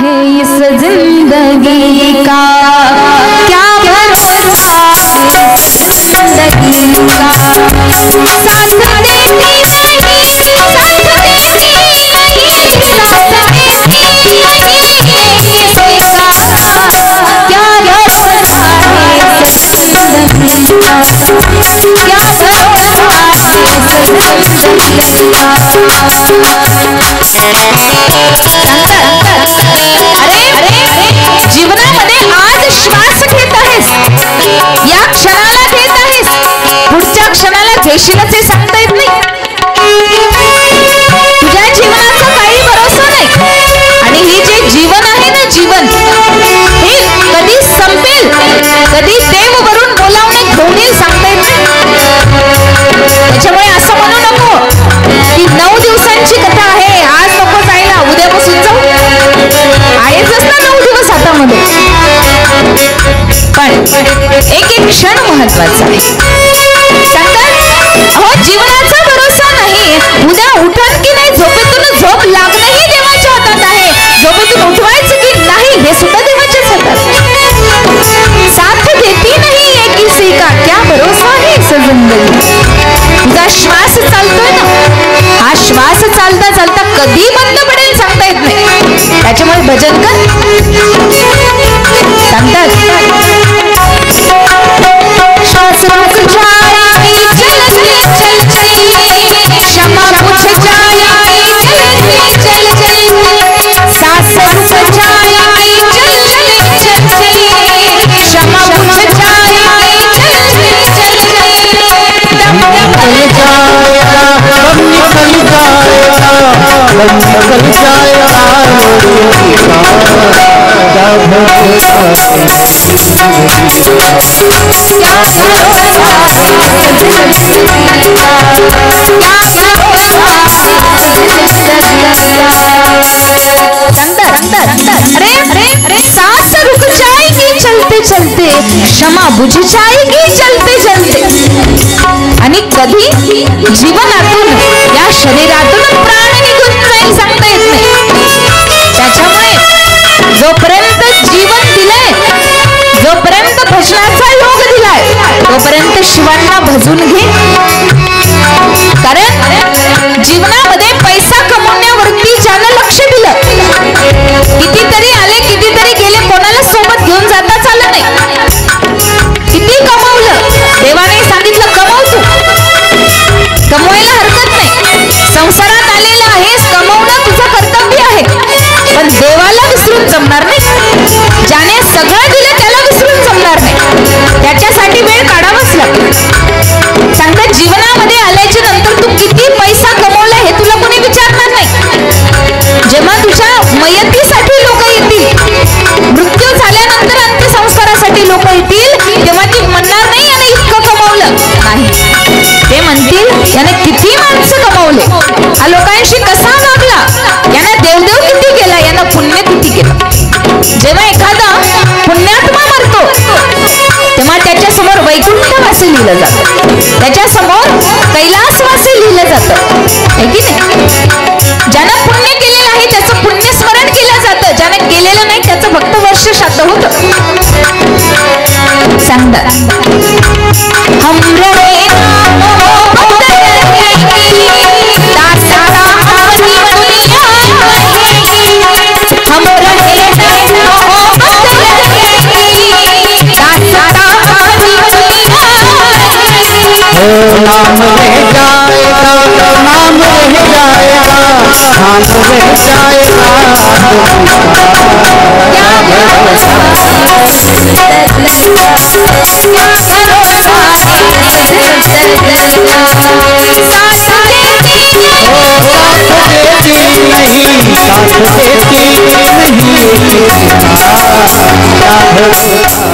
है इस जिंदगी का, क्या भरोसा जिंदगी का। साथ देती नहीं, साथ देती नहीं, साथ देती नहीं इसका, क्या भरोसा है इस जिंदगी का, क्या भरोसा है इस जिंदगी का। जीवनामध्ये आज श्वास घेत आहेस, या क्षणाला घेत आहेस, पुढच्या क्षणाला घेशीलच हे सांगता येत नाही. तुझ्या जीवनाचा काही भरोसा नाही. आणि हे जे जीवन आहे ना, जीवन हे कधी संपेल, कधी देव वरून बोलावणे घेऊन येईल सांगता येत नाही. त्याच्यामुळे असं म्हणू नको की 9 दिवसांची कथा आहे, आज नको जायला, उद्यापासून जाऊ. आहेच ना 9 दिवस हातामध्ये. पण एक एक क्षण महत्वाचा आहे. सांगतात हो जीवनाचा भरोसा नाही, उद्या उठन की नाही, झोपेतून झोप लागणंही देवाच्या हातात आहे, झोपेतून उठवायचं की नाही हे सुद्धा देवाच्याच हातात. साथ देती नहीं है किसी का, क्या भरोसा है इस जिंदगी. तुझा श्वास चालतोय ना, हा श्वास चालता चालता कधी बंद पडेल सांगता येत नाही. त्याच्यामुळे भजन कर. सांगतात श्वास रुक जाए चलते चलते, क्षमा बुझ जाए चलते चलते, सांस रुक जाए चलते चलते, क्षमा बुझ जाए चलते चलते, दम निकल जाएगा, दम निकल जाएगा, सांस रुक जाएगी चलते चलते, क्षमा बुझ जाएगी चलते चलते. आणि कधी जीवनातून या शरीरातून प्राण निघून जाईल सांगता येत नाही. त्याच्यामुळे जोपर्यंत जीवन दिलंय, जोपर्यंत भजनाचा योग दिलाय, तोपर्यंत शिवांना भजून घे. कारण जीवनामध्ये पैसा कमवण्यावरती ज्यानं लक्ष दिलं, कितीतरी आले कितीतरी गेले, कोणाला सोबत घेऊन जाताच आलं नाही. किती कमवलं, देवाने सांगितलं कमव तू, कमवायला हरकत नाही, संसारात आलेला आहेस, कमवणं तुझं कर्तव्य आहे. पण देवाला विसरून जमणार नाही. ज्याने सगळं दिलं त्याला विसरून जमणार नाही. त्याच्यासाठी वेळ काढावाच लागतो. सांगतात जीवनामध्ये आल्याच्या नंतर तू किती पैसा कमवला हे तुला कोणी विचारणार नाही. जेव्हा तुझ्या मयतीसाठी लोक येतील, मृत्यू झाल्यानंतर अंत्यसंस्कारासाठी लोक येतील, तेव्हा ती म्हणणार नाही याने इतकं कमवलं, नाही. ते म्हणतील याने किती माणसं कमवले, हा लोकांशी कसा वागला, यानं देवदेव किती केला, यानं पुण्य किती केलं. जेव्हा एखादा पुण्यात्मा मरतो तेव्हा त्याच्यासमोर वैकुंठवासी लिहिलं जातं, त्याच्यासमोर कैलासवासी लिहिलं जातं, है की नाही. ज्यानं पुण्य केलेलं आहे त्याचं पुण्य स्मरण केलं जातं, ज्यानं केलेलं नाही त्याचं फक्त वर्ष श्राद्ध होतं. सांगतात हम रहे नाम रह जाएगा, नाम रह जाएगा, नाम रह जाएगा. साथ देती नहीं,